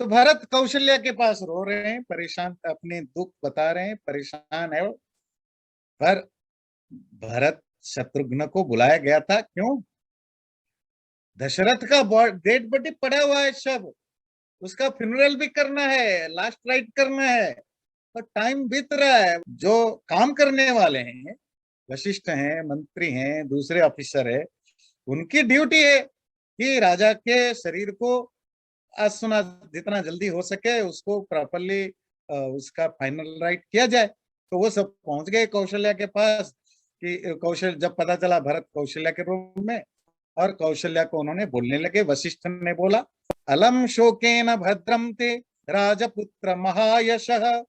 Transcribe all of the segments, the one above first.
तो भरत कौशल्या के पास रो रहे हैं, परेशान, अपने दुख बता रहे हैं, परेशान है वो। पर भरत शत्रुघ्न को बुलाया गया था, क्यों? दशरथ का डेड बॉडी पड़ा हुआ है, शव, उसका फ्यूनरल भी करना है, लास्ट राइट करना है, और टाइम बीत रहा है। जो काम करने वाले हैं, वशिष्ठ हैं, मंत्री हैं, दूसरे ऑफिसर है, उनकी ड्यूटी है कि राजा के शरीर को आज सुना जितना जल्दी हो सके उसको प्रॉपरली उसका फाइनल राइट किया जाए। तो वो सब पहुंच गए कौशल्या के पास कि कौशल जब पता चला भरत कौशल्या के रूम में, और कौशल्या को उन्होंने बोलने लगे। वशिष्ठ ने बोला, अलम शोकेन भद्रम ते राजपुत्र महायशः।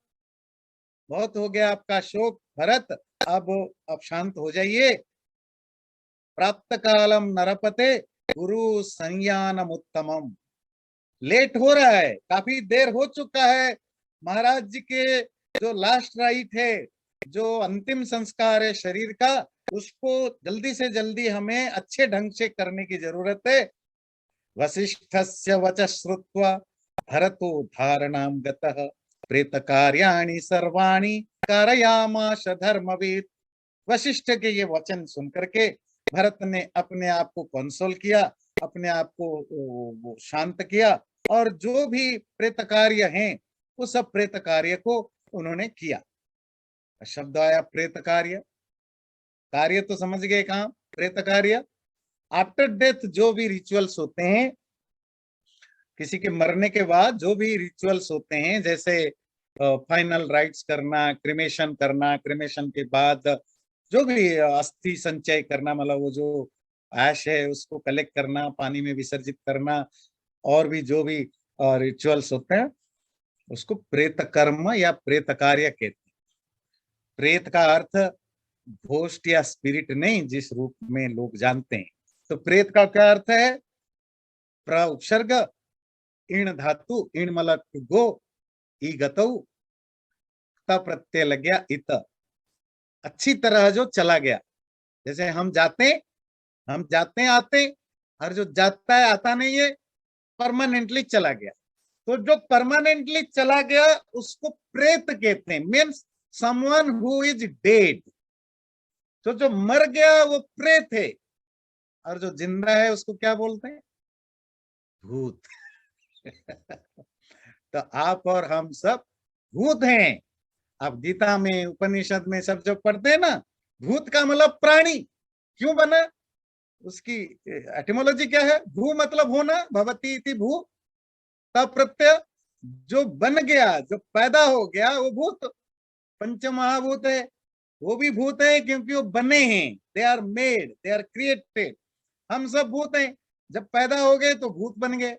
बहुत हो गया आपका शोक भरत, अब शांत हो जाइए। प्राप्त कालम नरपते गुरु संज्ञानम उत्तमम। लेट हो रहा है, काफी देर हो चुका है। महाराज जी के जो लास्ट राइट है, जो अंतिम संस्कार है शरीर का, उसको जल्दी से जल्दी हमें अच्छे ढंग से करने की जरूरत है। वसिष्ठस्य वच श्रुत्वा भरतो धारणाम गतः प्रेत कार्याणि सर्वाणि कारयामास धर्मवीर। वशिष्ठ के ये वचन सुन करके भरत ने अपने आप को कंसोल किया, अपने आप को शांत किया, और जो भी प्रेत कार्य हैं वो सब प्रेत कार्य को उन्होंने किया। शब्द आया प्रेत कार्य, कार्य तो समझ गए कहाँ प्रेत कार्य। आफ्टर डेथ जो भी रिचुअल्स होते हैं, किसी के मरने के बाद जो भी रिचुअल्स होते हैं, जैसे फाइनल राइट्स करना, क्रिमेशन करना, क्रिमेशन के बाद जो भी अस्थि संचय करना, मतलब वो जो ऐश है उसको कलेक्ट करना, पानी में विसर्जित करना, और भी जो भी रिचुअल्स होते हैं, उसको प्रेत कर्म या प्रेत कार्य कहते हैं। प्रेत का अर्थ घोस्ट या स्पिरिट नहीं, जिस रूप में लोग जानते हैं। तो प्रेत का क्या अर्थ है? प्र उपसर्ग, इण धातु, इण मतलब गो, ई गतौ, त प्रत्यय लग गया इत, अच्छी तरह जो चला गया। जैसे हम जाते आते, और जो जाता है आता नहीं है, परमानेंटली चला गया। तो जो परमानेंटली चला गया उसको प्रेत कहते हैं, means someone who is dead. तो जो मर गया वो प्रेत है, और जो जिंदा है उसको क्या बोलते हैं? भूत। तो आप और हम सब भूत हैं। अब गीता में, उपनिषद में सब जो पढ़ते हैं ना, भूत का मतलब प्राणी। क्यों बना? उसकी एटिमोलॉजी क्या है? भू मतलब होना, भवती इति भू, तब प्रत्यय, जो बन गया, जो पैदा हो गया वो भूत। पंच महाभूत है, वो भी भूत है क्योंकि वो बने हैं, they are made, they are created. हम सब भूत हैं, जब पैदा हो गए तो भूत बन गए,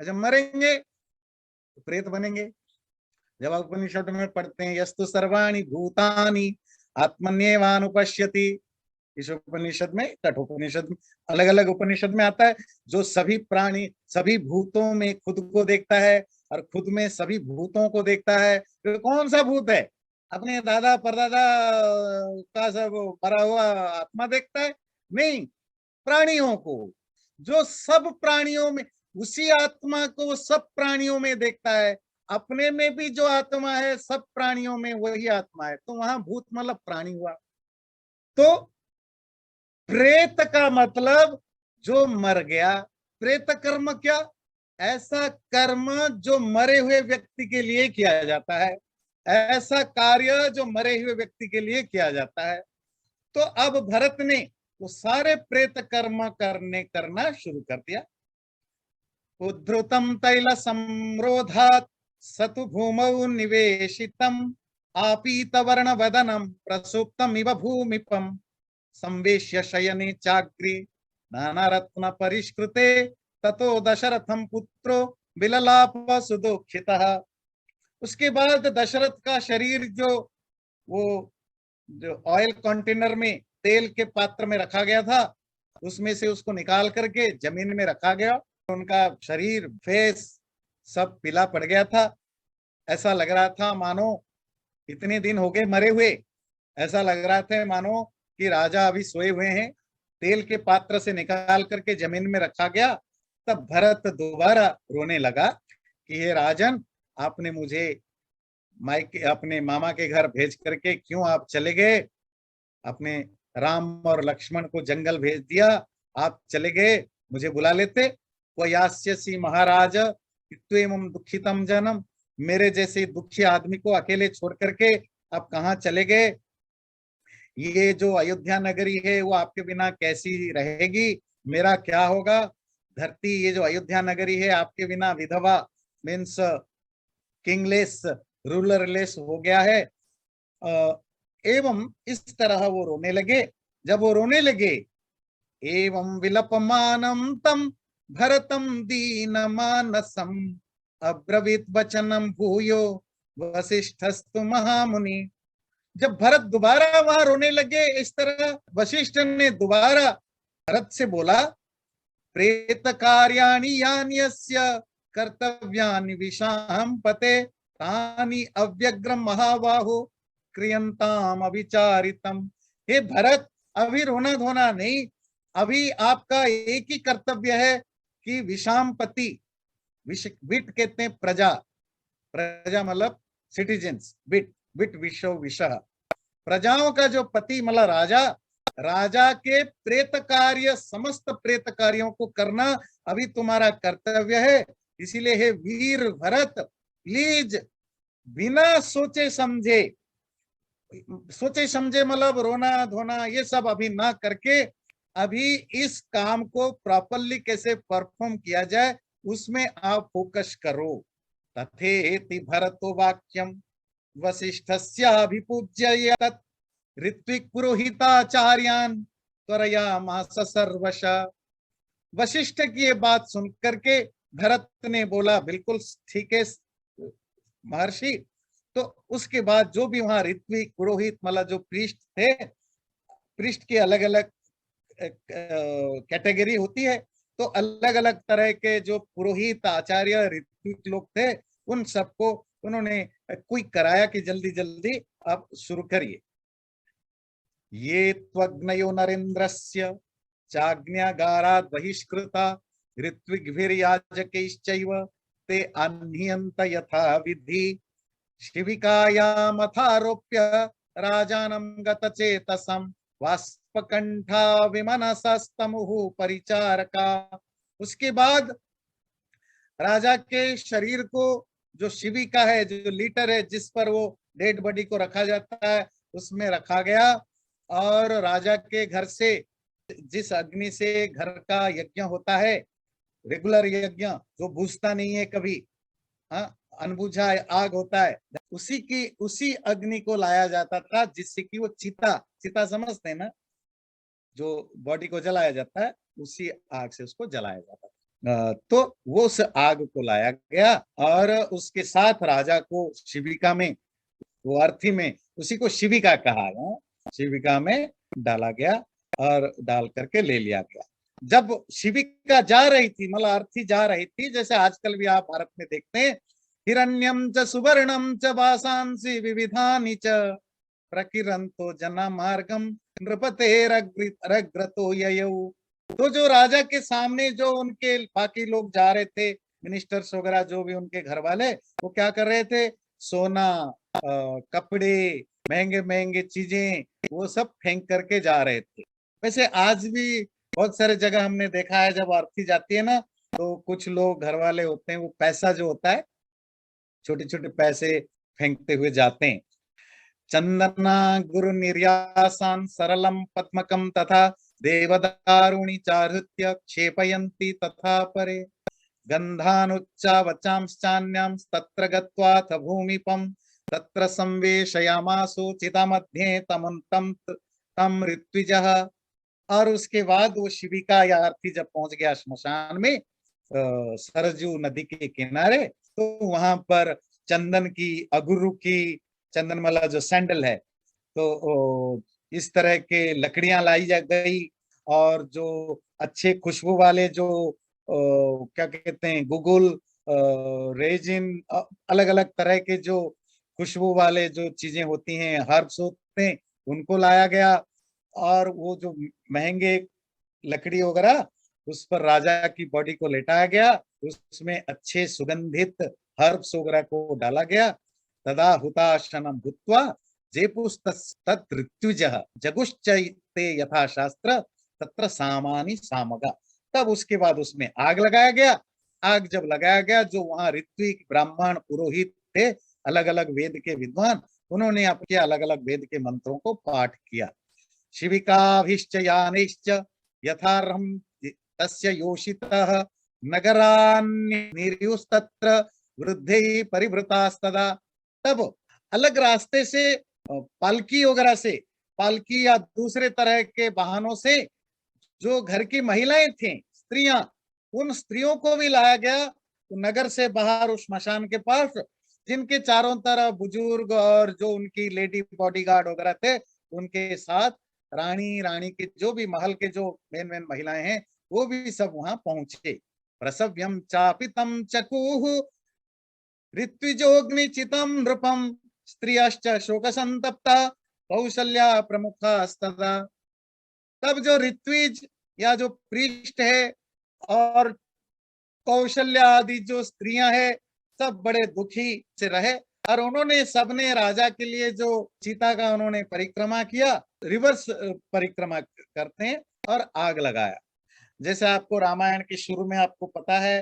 जब मरेंगे तो प्रेत बनेंगे। जब आप उपनिषद में पढ़ते हैं, यस्तु सर्वाणि भूतानि आत्मन्येवानुपश्यति, इस उपनिषद में, कठोपनिषद में, अलग अलग उपनिषद में आता है, जो सभी प्राणी सभी भूतों में खुद को देखता है और खुद में सभी भूतों को देखता है। तो कौन सा भूत है? अपने दादा परदादा का सब मरा हुआ आत्मा देखता है? नहीं, प्राणियों को, जो सब प्राणियों में, उसी आत्मा को वो सब प्राणियों में देखता है। अपने में भी जो आत्मा है, सब प्राणियों में वही आत्मा है। तो वहां भूत मतलब प्राणी हुआ। तो प्रेत का मतलब जो मर गया। प्रेत कर्म क्या? ऐसा कर्म जो मरे हुए व्यक्ति के लिए किया जाता है, ऐसा कार्य जो मरे हुए व्यक्ति के लिए किया जाता है। तो अब भरत ने वो सारे प्रेत कर्म करना शुरू कर दिया। उद्धृतम तैल संरोधात सतु भूमौ निवेशितम आपीत वर्ण वदनम प्रसुप्तम इव भूमिपम संवेश्य शयने चाग्रे नाना रत्न परिष्कृते ततो दशरथम पुत्रो विललाप सुदुखितः। उसके बाद दशरथ का शरीर वो जो ऑयल कंटेनर में, तेल के पात्र में रखा गया था, उसमें से उसको निकाल करके जमीन में रखा गया। उनका शरीर, फेस सब पीला पड़ गया था। ऐसा लग रहा था मानो इतने दिन हो गए मरे हुए, ऐसा लग रहा था मानो कि राजा अभी सोए हुए हैं। तेल के पात्र से निकाल करके जमीन में रखा गया। तब भरत दोबारा रोने लगा कि हे राजन, आपने मुझे मायके अपने मामा के घर भेज करके क्यों आप चले गए? अपने राम और लक्ष्मण को जंगल भेज दिया, आप चले गए, मुझे बुला लेते। यास्यसि महाराज इत्थम् दुखितम जनम, मेरे जैसे दुखी आदमी को अकेले छोड़ करके आप कहाँ चले गए? ये जो अयोध्या नगरी है वो आपके बिना कैसी रहेगी? मेरा क्या होगा? धरती, ये जो अयोध्या नगरी है आपके बिना विधवा मीन्स किंगलेस, रूलरलेस हो गया है। एवं इस तरह वो रोने लगे। जब वो रोने लगे, एवं विलपमानम तम भरतम दीन मानसम अब्रवीत वचनम भूयो वसिष्ठस्तु महामुनि। जब भरत दोबारा वहां रोने लगे इस तरह, वशिष्ठ ने दोबारा भरत से बोला, प्रेत कार्याणि यान्यस्य कर्तव्यानि विशाम पते तानि अव्यग्रम महाबाहो क्रियंताम अविचारितम। हे भरत, अभी रोना धोना नहीं, अभी आपका एक ही कर्तव्य है कि विषामपति, विट कहते हैं प्रजा, प्रजा मतलब सिटीजन्स, विट, विट विश्व विषह, प्रजाओं का जो पति मतलब राजा, राजा के प्रेत कार्य, समस्त प्रेत कार्यों को करना अभी तुम्हारा कर्तव्य है। इसीलिए हे वीर भरत, प्लीज बिना सोचे समझे, सोचे समझे मतलब रोना धोना ये सब अभी ना करके, अभी इस काम को प्रॉपरली कैसे परफॉर्म किया जाए उसमें आप फोकस करो। तथेति भरतो वाक्यम वसिष्ठस्याभिपूज्य तत् ऋत्विक पुरोहिताचार्यान त्वरयामास सर्वश। वशिष्ठ की ये बात सुन करके भरत ने बोला, बिल्कुल ठीक है महर्षि। तो उसके बाद जो भी वहां ऋत्विक पुरोहित मतलब जो प्रीस्ट थे, प्रीस्ट की अलग अलग कैटेगरी होती है, तो अलग अलग तरह के जो पुरोहित आचार्य ऋत्विक लोग थे उन सबको उन्होंने क्विक कराया कि जल्दी जल्दी आप शुरू करिए। ये त्वग्नयो नरेन्द्रस्य चाज्ञागारात् बहिष्कृता ऋत्विग्भिर्याजकैश्चैव ते अह्नियन्त यथा विधि शिविकायामथारोप्य राजानं गतचेतसं वाष्पकंठा विमनसस्तमुः परिचारका। उसके बाद राजा के शरीर को जो शिविका है, जो लीटर है जिस पर वो डेड बॉडी को रखा जाता है, उसमें रखा गया। और राजा के घर से, जिस अग्नि से घर का यज्ञ होता है, रेगुलर यज्ञ जो बुझता नहीं है कभी, हाँ, अनबुझा आग होता है, उसी अग्नि को लाया जाता था, जिससे कि वो चिता, चिता समझते हैं ना, जो बॉडी को जलाया जाता है, उसी आग से उसको जलाया जाता था। तो वो उस आग को लाया गया और उसके साथ राजा को शिविका में, वो अर्थी में, उसी को शिविका कहा गया, शिविका में डाला गया और डाल करके ले लिया गया। जब शिविका जा रही थी मतलब अर्थी जा रही थी, जैसे आजकल भी आप भारत में देखते हैं, हिरण्यम च सुवर्णम च वासांसि विविधानि च प्रकिरंतो जना मार्गम नृपतेरग्रतो ययौ। तो जो राजा के सामने जो उनके बाकी लोग जा रहे थे, मिनिस्टर्स वगैरह जो भी उनके घर वाले, वो क्या कर रहे थे, सोना, कपड़े, महंगे महंगे चीजें वो सब फेंक करके जा रहे थे। वैसे आज भी बहुत सारे जगह हमने देखा है, जब आरती जाती है ना, तो कुछ लोग घर वाले होते हैं, वो पैसा जो होता है, छोटे छोटे पैसे फेंकते हुए जाते हैं। चंदना गुरु निर्यासान सरलम पद्मकम तथा देवदारुणि चाहृत्य क्षेपयन्ति तथा परे गंधानुच्चा वचांश्चान्यां तत्र गत्वाथ भूमिपम तत्र संवेशयामासु चितामध्ये तम ऋत्विजः। और उसके बाद वो शिविका या अर्थी जब पहुंच गया श्मशान में, सरजू नदी के किनारे, तो वहां पर चंदन की, अगुरु की, चंदन वाला जो सैंडल है, तो इस तरह के लकड़ियां लाई जा गई, और जो अच्छे खुशबू वाले जो क्या कहते हैं, गुगुल, रेजिन, अलग अलग तरह के जो खुशबू वाले जो चीजें होती हैं, हर्ब्स होते हैं, उनको लाया गया। और वो जो महंगे लकड़ी वगैरह उस पर राजा की बॉडी को लेटाया गया, उसमें अच्छे सुगंधित हर्ब्स वगैरह को डाला गया। तदा हुताशनम भूत्वा जेपुस्तत्ऋत्विजः जगुश्चैते यथा शास्त्र तत्र सामानि सामगा। तब उसके बाद उसमें आग लगाया गया। आग जब लगाया गया, जो वहां ऋत्विक ब्राह्मण पुरोहित थे, अलग अलग वेद के विद्वान, उन्होंने आपके अलग अलग वेद के मंत्रों को पाठ किया। शिविकाभिश्च यानैश्च यथार्हं तस्य योषितः नगरान्निर्युस्तत्र वृद्धैः परिवृतास्तदा। तब अलग रास्ते से पालकी वगैरह से, पालकी या दूसरे तरह के वाहनों से जो घर की महिलाएं थीं, स्त्रियां, उन स्त्रियों को भी लाया गया नगर से बाहर उस स्मशान के पास, जिनके चारों तरफ बुजुर्ग और जो उनकी लेडी बॉडीगार्ड वगैरह थे, उनके साथ रानी के जो भी महल के जो मेन महिलाएं हैं, वो भी सब वहां पहुंचे। प्रसव्यम चापितम चकुः ऋत्विजोग्निचितम नृपम स्त्रियश्च शोक संतप्ता कौशल्या प्रमुखास्तदा। तब जो ऋत्विज या जो पृष्ठ है और कौशल्या आदि जो स्त्रियां हैं, सब बड़े दुखी से रहे, और उन्होंने सबने राजा के लिए जो सीता का उन्होंने परिक्रमा किया, रिवर्स परिक्रमा करते हैं, और आग लगाया। जैसे आपको रामायण के शुरू में आपको पता है,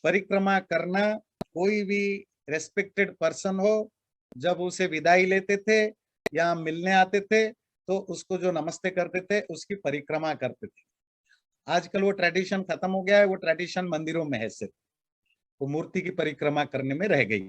परिक्रमा करना, कोई भी रेस्पेक्टेड पर्सन हो, जब उसे विदाई लेते थे या मिलने आते थे, तो उसको जो नमस्ते करते थे उसकी परिक्रमा करते थे। आजकल वो ट्रेडिशन खत्म हो गया है, वो ट्रेडिशन मंदिरों में है, सिर्फ वो मूर्ति की परिक्रमा करने में रह गई।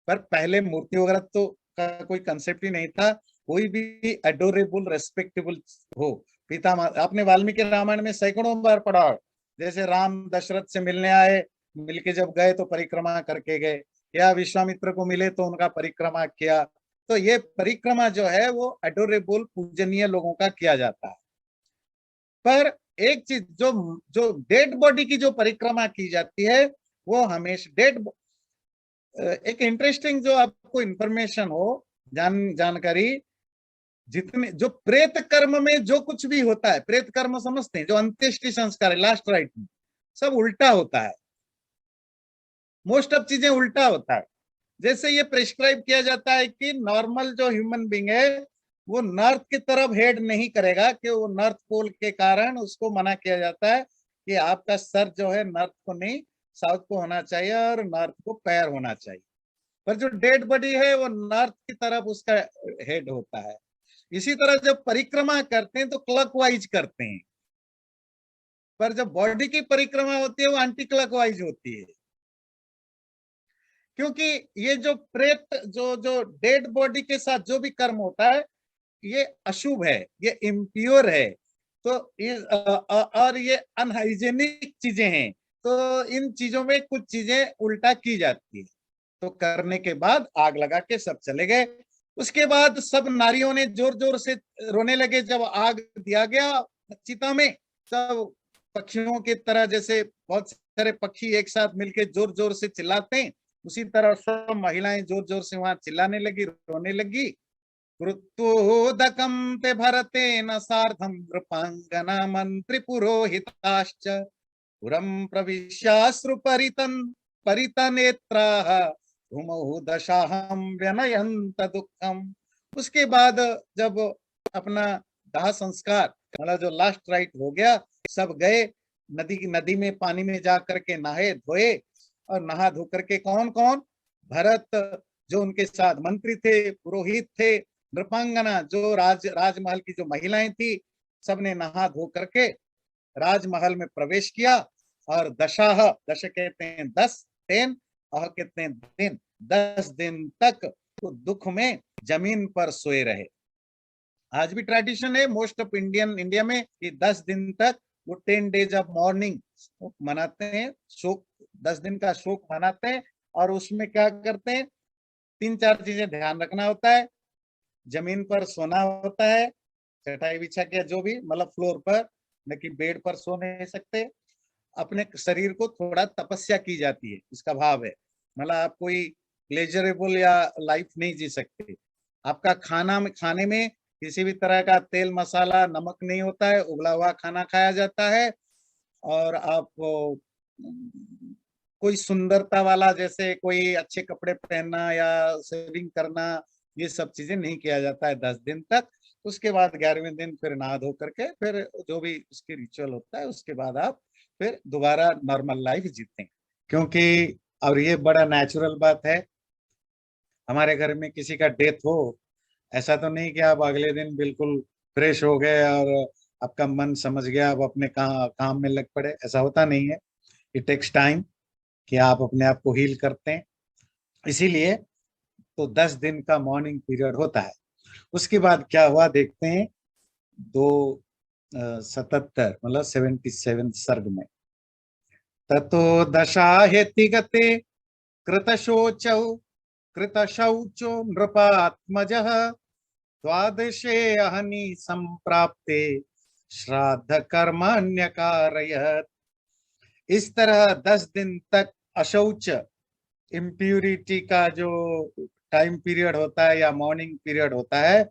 पर पहले मूर्ति वगैरह तो का कोई कंसेप्ट ही नहीं था। कोई भी एडोरेबल रेस्पेक्टेबल हो, पिता, आपने वाल्मीकि रामायण में सैकड़ों बार पढ़ा, जैसे राम दशरथ से मिलने आए, मिलके जब गए तो परिक्रमा करके गए, या विश्वामित्र को मिले तो उनका परिक्रमा किया। तो ये परिक्रमा जो है वो एडोरेबल पूजनीय लोगों का किया जाता है। पर एक चीज, जो जो डेड बॉडी की जो परिक्रमा की जाती है, वो हमेशा एक इंटरेस्टिंग जो आपको इंफॉर्मेशन हो, जानकारी, जितने जो प्रेत कर्म में जो कुछ भी होता है, प्रेत कर्म समझते हैं, जो अंत्येष्टि संस्कार है, लास्ट राइट में, सब उल्टा होता है। मोस्ट ऑफ चीजें उल्टा होता है। जैसे ये प्रिस्क्राइब किया जाता है कि नॉर्मल जो ह्यूमन बींग है, वो नॉर्थ की तरफ हेड नहीं करेगा, कि वो नॉर्थ पोल के कारण उसको मना किया जाता है कि आपका सर जो है नॉर्थ को नहीं, साउथ को होना चाहिए, और नॉर्थ को पैर होना चाहिए। पर जो डेड बॉडी है वो नॉर्थ की तरफ उसका हेड होता है। इसी तरह जब परिक्रमा करते हैं तो क्लॉकवाइज करते हैं, पर जब बॉडी की परिक्रमा होती है वो एंटी क्लॉकवाइज होती है। क्योंकि ये जो प्रेत, जो जो डेड बॉडी के साथ जो भी कर्म होता है, ये अशुभ है, ये इम्प्योर है, तो और ये अनहाइजेनिक चीजें हैं। तो इन चीजों में कुछ चीजें उल्टा की जाती है। तो करने के बाद आग लगा के सब चले गए। उसके बाद सब नारियों ने जोर जोर से रोने लगे। जब आग दिया गया चिता में, सब पक्षियों की तरह, जैसे बहुत सारे पक्षी एक साथ मिलके जोर जोर से चिल्लाते हैं, उसी तरह सब महिलाएं जोर जोर से वहां चिल्लाने लगी, रोने लगी। कृत्वोदकं ते भरतेन सार्धं नृपांगना मंत्री पुरोहिताश्च पुरं प्रविश्याश्रुपरितं परितनेत्राः धूमौ दशाहं व्यनयन्त दुःखम। उसके बाद जब अपना दाह संस्कार, मतलब जो लास्ट राइट हो गया, सब गए नदी में, पानी में जा करके नहाए धोए, और नहा धो करके कौन कौन, भरत, जो उनके साथ मंत्री थे, पुरोहित थे, नृपांगना जो राजमहल की जो महिलाएं थी, सबने नहा धो करके राजमहल में प्रवेश किया। और दशाह, दश कहते हैं 10, 10, अह कहते हैं दिन, 10 दिन तक तो दुख में जमीन पर सोए रहे। आज भी ट्रेडिशन है मोस्ट ऑफ इंडिया में कि 10 दिन तक वो 10 डेज ऑफ मॉर्निंग मनाते हैं, शोक, 10 दिन का शोक मनाते हैं। और उसमें क्या करते हैं, 3-4 चीजें ध्यान रखना होता है। जमीन पर सोना होता है, चटाई बिछा के, जो भी, मतलब फ्लोर पर, न कि बेड पर सो नहीं सकते। अपने शरीर को थोड़ा तपस्या की जाती है, इसका भाव है, मतलब आप कोई प्लेजरेबल या लाइफ नहीं जी सकते। आपका खाने में किसी भी तरह का तेल मसाला नमक नहीं होता है, उबला हुआ खाना खाया जाता है। और आप कोई सुंदरता वाला, जैसे कोई अच्छे कपड़े पहनना या शेविंग करना, ये सब चीजें नहीं किया जाता है 10 दिन तक। उसके बाद 11वें दिन फिर नहा धो करके फिर जो भी उसकी रिचुअल होता है उसके बाद आप फिर दोबारा नॉर्मल लाइफ जीते हैं। क्योंकि और ये बड़ा नेचुरल बात है, हमारे घर में किसी का डेथ हो, ऐसा तो नहीं कि आप अगले दिन बिल्कुल फ्रेश हो गए और आपका मन समझ गया, आप अपने काम में लग पड़े, ऐसा होता नहीं है। इट टेक्स टाइम कि आप अपने आप को हील करते हैं। इसीलिए तो 10 दिन का मॉर्निंग पीरियड होता है। उसके बाद क्या हुआ देखते हैं, 277 मतलब 77 सर्ग में, ततो दशाहेति गते कृतशोचौ कृतशौचो नृपात्मजः द्वादशे अहनि संप्राप्ते श्राद्ध कर्माण्य कारयत्। इस तरह 10 दिन तक अशौच, इम्प्यूरिटी का जो टाइम पीरियड होता है या मॉर्निंग पीरियड होता है,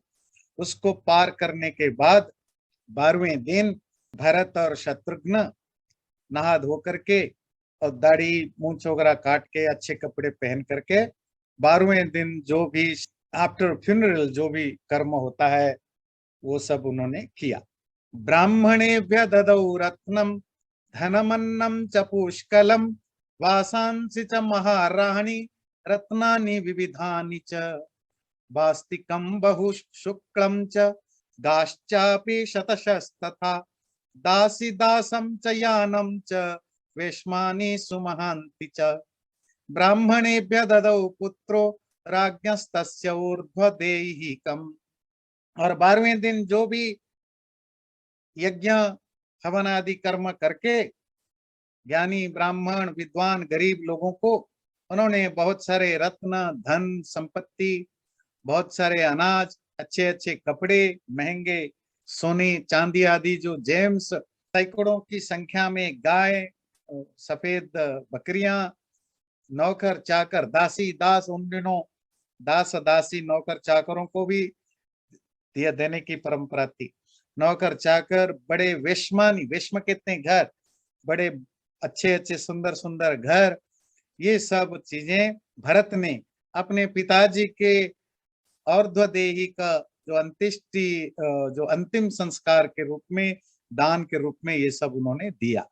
उसको पार करने के बाद 12वें दिन भरत और शत्रुघ्न नहा धो करके और दाढ़ी मूंछ वगैरह काट के अच्छे कपड़े पहन करके 12वें दिन जो भी आफ्टर फ्यूनरल जो भी कर्म होता है वो सब उन्होंने किया। ब्राह्मणेभ्य ददौ रत्नम धनमन्नं च पुष्कलम वासांसि च महाराणि रत्नानि विविधानि च वास्तिकं बहु शुक्लं च गाश्चापि शतशस्तथा दासी दासं च यानं च वेश्मानि सुमहान्ति च ब्राह्मणेभ्य ददौ पुत्रो राज्ञस्तस्य ऊर्ध्वदेहिकम्। और 12वें दिन जो भी यज्ञ हवन आदि कर्म करके ज्ञानी ब्राह्मण विद्वान गरीब लोगों को उन्होंने बहुत सारे रत्न धन संपत्ति, बहुत सारे अनाज, अच्छे अच्छे कपड़े, महंगे सोने चांदी आदि जो जेम्स, सैकड़ों की संख्या में गाय, सफेद बकरियां, नौकर चाकर, दासी दास, उन दिनों दास दासी नौकर चाकरों को भी दिया देने की परंपरा थी। नौकर चाकर, बड़े वेश्मानी, वेश्म कहते हैं घर, बड़े अच्छे अच्छे सुंदर सुंदर घर, ये सब चीजें भरत ने अपने पिताजी के और्ध्वदेही का जो अंत्येष्टि, जो अंतिम संस्कार के रूप में, दान के रूप में ये सब उन्होंने दिया।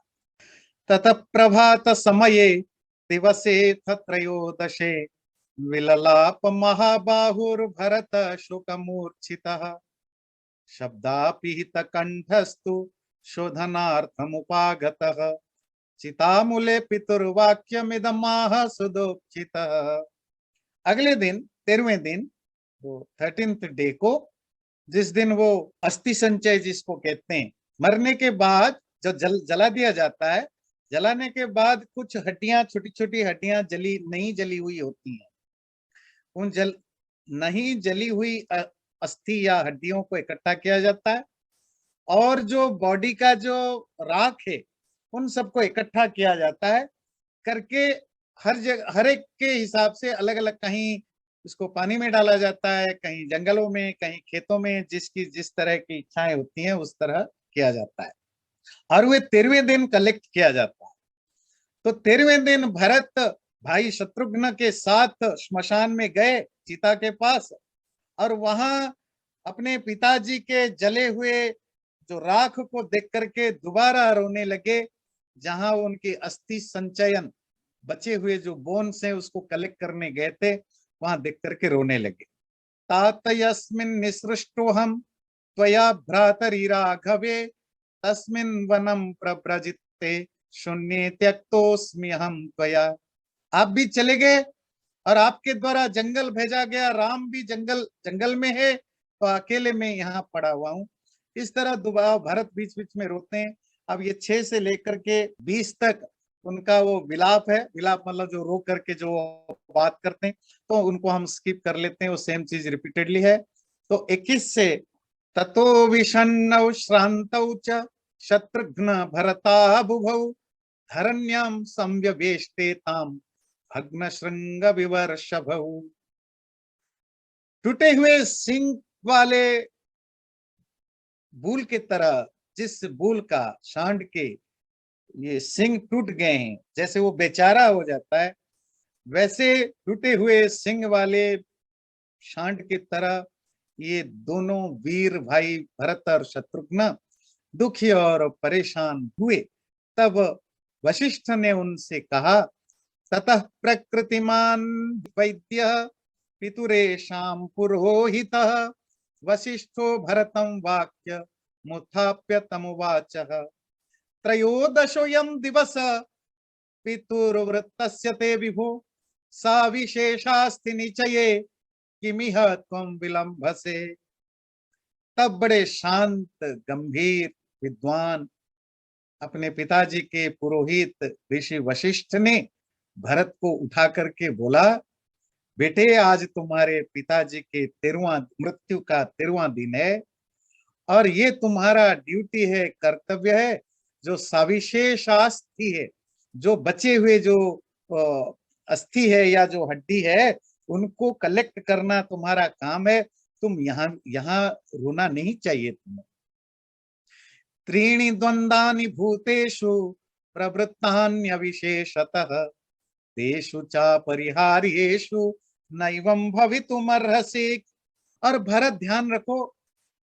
ततः प्रभात समये दिवसे त्रयोदशे विललाप महाबाहुर्भरत शोकमूर्छितः शब्दापिहित कंठस्तु शोधनार्थमुपागतः चितामूले पितुर्वाक्यमिदमाह सुदोक्षितः। अगले दिन 13वें दिन, वो 13th डे को, जिस दिन वो अस्थि संचय जिसको कहते हैं, मरने के बाद जो जला दिया जाता है, जलाने के बाद कुछ हड्डियां, छोटी छोटी हड्डियां जली नहीं जली हुई होती हैं, उन नहीं जली हुई अस्थि या हड्डियों को इकट्ठा किया जाता है और जो बॉडी का जो राख है उन सबको इकट्ठा किया जाता है करके, हर जगह हर एक के हिसाब से अलग अलग, कहीं इसको पानी में डाला जाता है, कहीं जंगलों में, कहीं खेतों में, जिसकी जिस तरह की इच्छाएं होती हैं उस तरह किया जाता है। और वे 13वें दिन कलेक्ट किया जाता है। तो 13वें दिन भरत भाई शत्रुघ्न के साथ श्मशान में गए, चिता के पास, और वहां अपने पिताजी के जले हुए जो राख को देख करके दोबारा रोने लगे। जहां उनकी अस्थि संचयन, बचे हुए जो बोन्स हैं उसको कलेक्ट करने गए थे, वहां देख करके रोने लगे। तात यस्मिन् निसृष्टोहम त्वया भ्रातरि राघवे तस्मिन् वनम प्रव्रजिते शून्ये त्यक्तोस्मि हम त्वया। आप भी चले गए और आपके द्वारा जंगल भेजा गया, राम भी जंगल जंगल में है, तो अकेले में यहाँ पड़ा हुआ हूँ। इस तरह दुबाव भरत बीच बीच में रोते हैं। अब ये 6 से लेकर के 20 तक उनका वो विलाप है। विलाप मतलब जो रो करके जो बात करते हैं, तो उनको हम स्किप कर लेते हैं, वो सेम चीज रिपीटेडली है। तो 21 से ततो विषण्णौ श्रान्तौ च शत्रुघ्न भरता बुभौ धरण्याम संव्यवेष्टे ताम भग्न श्रृंग विवर्षभौ। टूटे हुए सिंह वाले बूल की तरह, जिस बूल का सांड के ये सिंग टूट गए हैं, जैसे वो बेचारा हो जाता है, वैसे टूटे हुए सिंग वाले सांड की तरह ये दोनों वीर भाई भरत और शत्रुघ्न दुखी और परेशान हुए। तब वशिष्ठ ने उनसे कहा, ततः प्रकृतिमान वैद्य पितुरेषां पुरोहितः वसिष्ठो भरतं वाक्य मुत्थाप्य तमुवाचः, त्रयोदशोऽयं दिवस पितुर्वृत्तस्य ते विभो सा विशेषास्ति निचये किमिह त्वं विलंभसे। तब बड़े शांत गंभीर विद्वान अपने पिताजी के पुरोहित ऋषि वशिष्ठ ने भरत को उठा करके बोला, बेटे आज तुम्हारे पिताजी के 13वां मृत्यु का 13वां दिन है और ये तुम्हारा ड्यूटी है, कर्तव्य है, जो सविशेष अस्थि है, जो बचे हुए जो अस्थि है या जो हड्डी है, उनको कलेक्ट करना तुम्हारा काम है। तुम यहाँ रोना नहीं चाहिए तुम्हें। त्रीणि द्वंद्वानि भूतेषु प्रवृत्तान्यविशेषतः तेषु च परिहार्येषु नैवं भवितुमर्हसि। और भरत ध्यान रखो,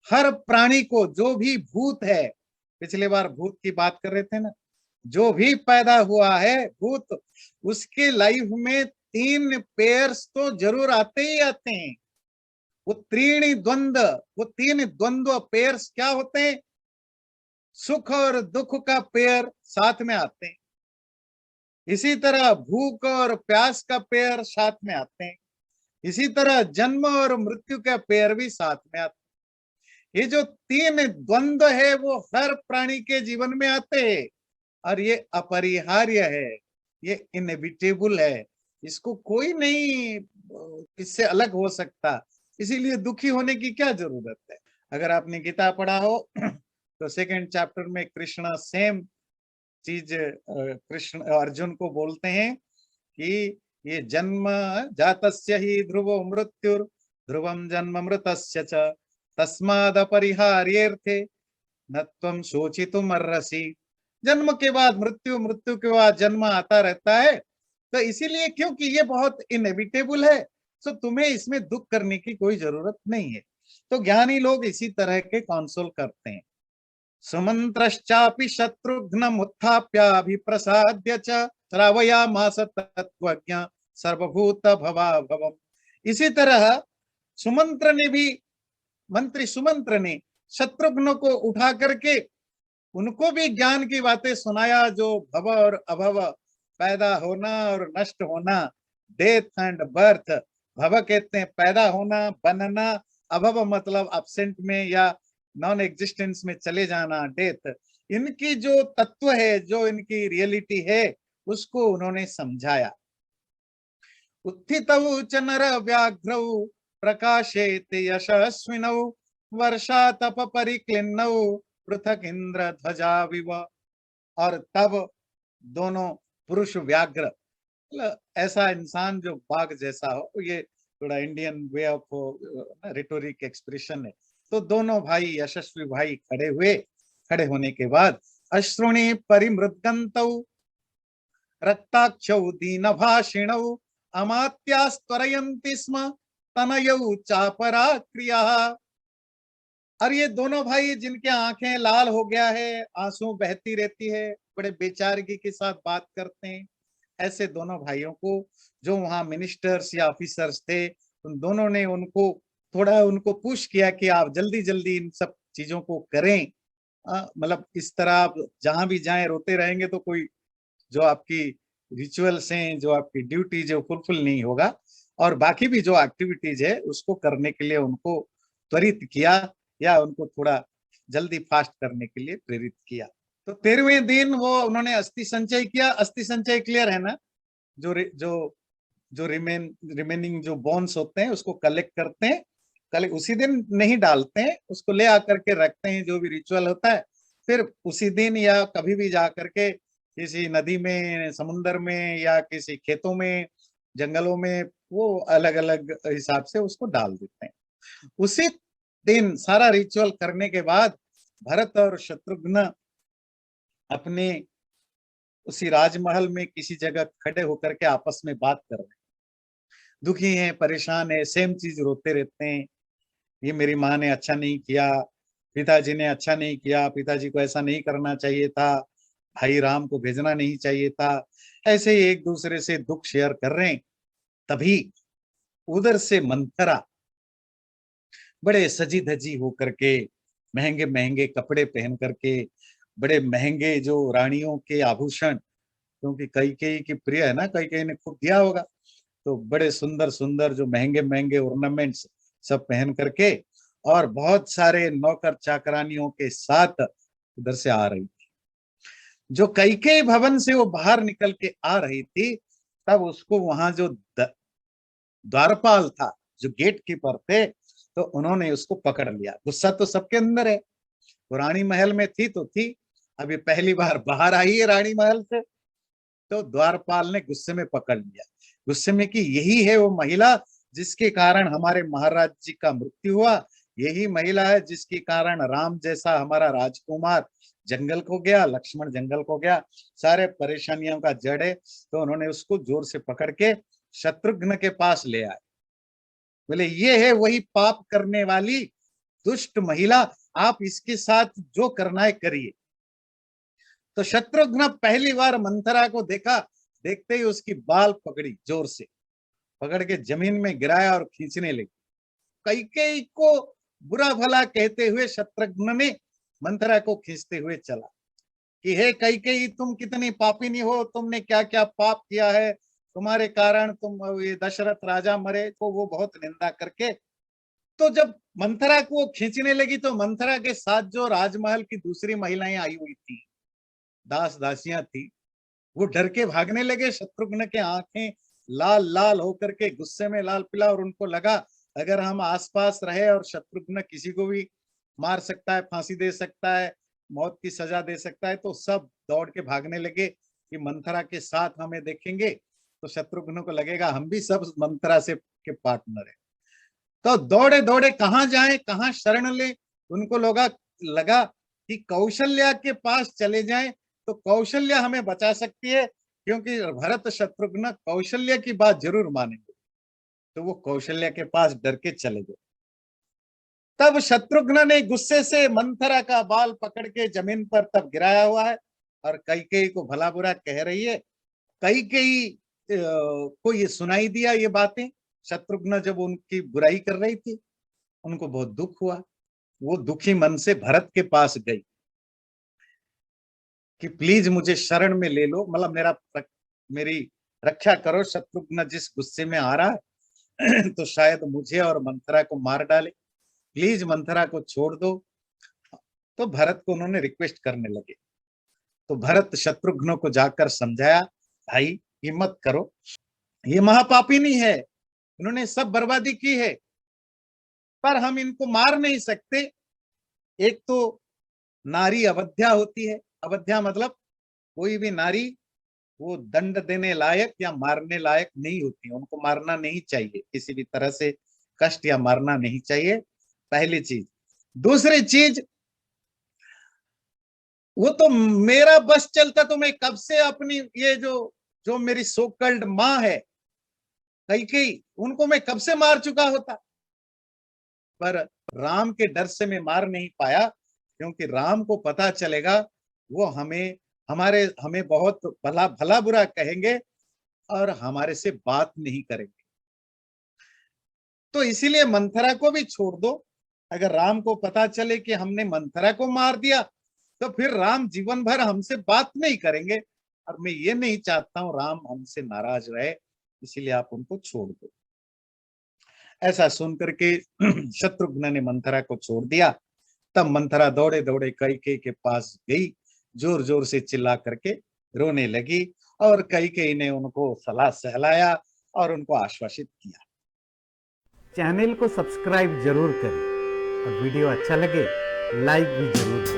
हर प्राणी को, जो भी भूत है, पिछले बार भूत की बात कर रहे थे ना, जो भी पैदा हुआ है भूत, उसके लाइफ में 3 पेयर्स तो जरूर आते ही आते हैं। वो त्रीणि द्वंद्व, वो 3 द्वंद्व पेयर्स क्या होते हैं? सुख और दुख का पेयर साथ में आते हैं। इसी तरह भूख और प्यास का पेयर साथ में आते हैं। इसी तरह जन्म और मृत्यु का पेयर भी साथ में आते हैं। ये जो 3 द्वंद्व है वो हर प्राणी के जीवन में आते हैं और ये अपरिहार्य है, ये इनएविटेबल है, इसको कोई नहीं इससे अलग हो सकता। इसीलिए दुखी होने की क्या जरूरत है। अगर आपने गीता पढ़ा हो तो 2nd चैप्टर में कृष्ण सेम चीज कृष्ण अर्जुन को बोलते हैं कि ये जन्म जातस्य ही ध्रुवो मृत्युर ध्रुवम जन्म मृतस्य च तस्माद अपरिहार्येर्थे न त्वं शोचितुमर्हसि। जन्म के बाद मृत्यु, मृत्यु के बाद जन्म आता रहता है, तो इसीलिए क्योंकि ये बहुत इनएविटेबल है, तो तुम्हें इसमें दुख करने की कोई जरूरत नहीं है। तो ज्ञानी लोग इसी तरह के कौंसल करते हैं। सुमंत्रश्चापि शत्रुघ्नम् उत्थाप्याभिप्रसाद्य च श्रावयामास तत्त्वज्ञ सर्वभूत भवाभवम्। इसी तरह सुमंत्र ने भी, मंत्री सुमंत्र ने शत्रुघ्न को उठा करके उनको भी ज्ञान की बातें सुनाया, जो भव और अभव, पैदा होना और नष्ट होना, डेथ एंड बर्थ। भव कहते हैं पैदा होना, बनना, अभव मतलब अब्सेंट में या नॉन एग्जिस्टेंस में चले जाना, डेथ। इनकी जो तत्व है, जो इनकी रियलिटी है, उसको उन्होंने समझाया। उत्थितौ च नर व्याघ्रौ प्रकाशेत यशस्विनौ वर्षा तप परिक्लिन्नौ पृथक इंद्र ध्वजा विव। और तब दोनों पुरुष व्याघ्र, ऐसा इंसान जो बाघ जैसा हो, ये थोड़ा Indian way of rhetoric expression है। तो दोनों भाई, यशस्वी भाई खड़े हुए। खड़े होने के बाद अश्रुणि परिमृद्गन्तौ रक्ताक्षौ दीनभाषिणौ अमात्यास्त्वरयन्ति स्म तनयौ चापरा क्रिया। और ये दोनों भाई जिनके आंखें लाल हो गया है, आंसू बहती रहती है, बड़े बेचारगी के साथ बात करते हैं, ऐसे दोनों भाइयों को, जो वहां मिनिस्टर्स या ऑफिसर्स थे, उन दोनों ने उनको थोड़ा उनको पुश किया कि आप जल्दी जल्दी इन सब चीजों को करें। मतलब इस तरह आप जहां भी जाएं रोते रहेंगे तो कोई जो आपकी रिचुअल्स हैं, जो आपकी ड्यूटीज है, फुलफिल नहीं होगा। और बाकी भी जो एक्टिविटीज है उसको करने के लिए उनको त्वरित किया या उनको थोड़ा जल्दी फास्ट करने के लिए प्रेरित किया। तो 13वें दिन वो उन्होंने अस्थि संचय किया। अस्थि संचय क्लियर है ना? जो जो जो रिमेनिंग जो बोन्स होते हैं उसको कलेक्ट करते हैं, कल उसी दिन नहीं डालते हैं, उसको ले आकर के रखते हैं, जो भी रिचुअल होता है। फिर उसी दिन या कभी भी जा करके किसी नदी में, समुन्द्र में या किसी खेतों में, जंगलों में, वो अलग अलग हिसाब से उसको डाल देते हैं। उसी दिन सारा रिचुअल करने के बाद भरत और शत्रुघ्न अपने उसी राजमहल में किसी जगह खड़े होकर के आपस में बात कर रहे हैं, दुखी हैं, परेशान है, सेम चीज रोते रहते हैं। ये मेरी माँ ने अच्छा नहीं किया, पिताजी ने अच्छा नहीं किया, पिताजी को ऐसा नहीं करना चाहिए था, भाई राम को भेजना नहीं चाहिए था। ऐसे ही एक दूसरे से दुख शेयर कर रहे हैं। तभी उधर से मंथरा बड़े सजी धजी होकर के, महंगे महंगे कपड़े पहन करके, बड़े महंगे जो रानियों के आभूषण, क्योंकि कैकेयी की प्रिय है ना, कैकेयी ने खूब दिया होगा, तो बड़े सुंदर सुंदर जो महंगे महंगे ऑर्नामेंट्स सब पहन करके, और बहुत सारे नौकर चाकरानियों के साथ उधर से आ रही थी। जो कैकेयी भवन से वो बाहर निकल के आ रही थी, तब उसको वहां जो द्वारपाल था, जो गेट कीपर थे, तो उन्होंने उसको पकड़ लिया। गुस्सा तो सबके अंदर है, वो रानी महल में थी तो थी, अभी पहली बार बाहर आई है रानी महल से, तो द्वारपाल ने गुस्से में पकड़ लिया। गुस्से में कि यही है वो महिला जिसके कारण हमारे महाराज जी का मृत्यु हुआ, यही महिला है जिसके कारण राम जैसा हमारा राजकुमार जंगल को गया, लक्ष्मण जंगल को गया, सारे परेशानियों का जड़ है। तो उन्होंने उसको जोर से पकड़ के शत्रुघ्न के पास ले आए। बोले ये है वही पाप करने वाली दुष्ट महिला, आप इसके साथ जो करना है करिए। तो शत्रुघ्न पहली बार मंथरा को देखा, देखते ही उसकी बाल पकड़ी, जोर से पकड़ के जमीन में गिराया और खींचने लगी। कैकेयी को बुरा भला कहते हुए शत्रुघ्न ने मंथरा को खींचते हुए चला कि हे कैकेयी, तुम कितनी पापिनी हो, तुमने क्या क्या पाप किया है, तुम्हारे कारण तुम ये दशरथ राजा मरे, को वो बहुत निंदा करके। तो जब मंथरा को वो खींचने लगी, तो मंथरा के साथ जो राजमहल की दूसरी महिलाएं आई हुई थी, दास दासियां थी, वो डर के भागने लगे। शत्रुघ्न के आंखें लाल लाल होकर के, गुस्से में लाल पीला, और उनको लगा अगर हम आसपास रहे और शत्रुघ्न किसी को भी मार सकता है, फांसी दे सकता है, मौत की सजा दे सकता है, तो सब दौड़ के भागने लगे कि मंथरा के साथ हमें देखेंगे तो शत्रुघ्न को लगेगा हम भी सब मंथरा से के पार्टनर है। तो दौड़े दौड़े कहाँ जाएं, कहाँ शरण ले। उनको लगा कि कौशल्या के पास चले जाएं तो कौशल्या हमें बचा सकती है, क्योंकि भरत शत्रुघ्न कौशल्या की बात जरूर मानेंगे। तो वो कौशल्या के पास डर के चले गए। तब शत्रुघ्न ने गुस्से से मंथरा का बाल पकड़ के जमीन पर तब गिराया हुआ है, और कैकेयी को भला बुरा कह रही है। कैकेयी को ये सुनाई दिया ये बातें, शत्रुघ्न जब उनकी बुराई कर रही थी, उनको बहुत दुख हुआ। वो दुखी मन से भरत के पास गई कि प्लीज मुझे शरण में ले लो, मतलब मेरी रक्षा करो, शत्रुघ्न जिस गुस्से में आ रहा है तो शायद मुझे और मंथरा को मार डाले, प्लीज मंथरा को छोड़ दो। तो भरत को उन्होंने रिक्वेस्ट करने लगे। तो भरत शत्रुघ्न को जाकर समझाया, भाई हिम्मत करो, ये महापापिनी है, इन्होंने सब बर्बादी की है, पर हम इनको मार नहीं सकते। एक तो नारी अवध्या होती है, अवध्या मतलब कोई भी नारी वो दंड देने लायक या मारने लायक नहीं होती, उनको मारना नहीं चाहिए, किसी भी तरह से कष्ट या मारना नहीं चाहिए, पहली चीज। दूसरी चीज, वो तो मेरा बस चलता तो मैं कब से अपनी ये जो जो मेरी सो कल्ड माँ है कैकेयी, उनको मैं कब से मार चुका होता, पर राम के डर से मैं मार नहीं पाया, क्योंकि राम को पता चलेगा वो हमें बहुत भला भला बुरा कहेंगे और हमारे से बात नहीं करेंगे। तो इसीलिए मंथरा को भी छोड़ दो। अगर राम को पता चले कि हमने मंथरा को मार दिया, तो फिर राम जीवन भर हमसे बात नहीं करेंगे, और मैं ये नहीं चाहता हूं राम हमसे नाराज रहे, इसीलिए आप उनको छोड़ दो। ऐसा सुनकर के शत्रुघ्न ने मंथरा को छोड़ दिया। तब मंथरा दौड़े दौड़े कैकेयी के पास गई, जोर जोर से चिल्ला करके रोने लगी, और कैकेयी ने उनको सलाह सहलाया और उनको आश्वासित किया। चैनल को सब्सक्राइब जरूर करें और वीडियो अच्छा लगे लाइक भी जरूर करें।